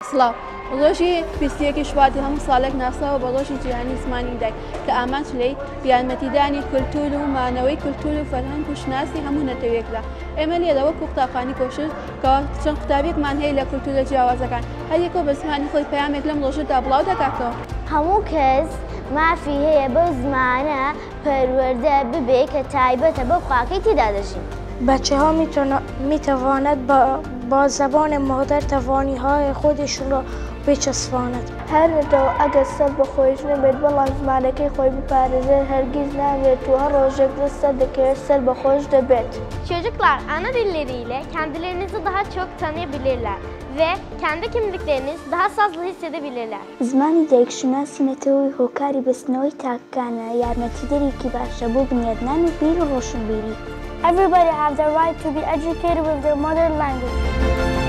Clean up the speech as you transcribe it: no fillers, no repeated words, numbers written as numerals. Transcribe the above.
سڵاو ڕۆژی 21 شوادی هەموو ساڵێک ناساوە بە ڕۆژی جیهانی زمانی دایک کە ئامانج لەی یارمەتیدانی کولتور و مانەوەی کولتور و فەرهەنگ و شناسی هەموو نەتەوەیەکدا. ئێمە لێرە وەکو قوتابخانەی کۆشش کەوا چەند قوتابێکمان هەیە لە کولتورە جیاوازەکان هەریەکەوە بە زمانی خۆی پەیامێک لەم ڕۆژەدا بڵاو دەکاتەوە. هەموو کەس مافی هەیە بەو زمانە پەروەردە ببێ کە تایبەتە بەو خاکەی تێدا دەژین. بچه‌ها میتواند با زبان مادر توانایی‌های خودشون را بچسباند. هەر نەتەوە ئەگەر سەر بە خۆیش نەبێت بەڵام زمانەکەی خۆی بپارێزێت هەرگیز نامێت و هەر ڕۆژێک دەستە دەکەوێت سەر بە خۆش debet. Çocuklar ana dilleriyle kendilerinizi daha çok tanıyabilirler ve kendi kimliklerinizi daha fazla hissedebilirler. زمانی دایکشناسی نەتەوەی هۆکاری بەستنەوەی تاکەکانە یارمەتیدەرێکی باشە بۆ بنیادنانی بیر و ڕۆشنبیری. Everybody has the right to be educated with their mother language.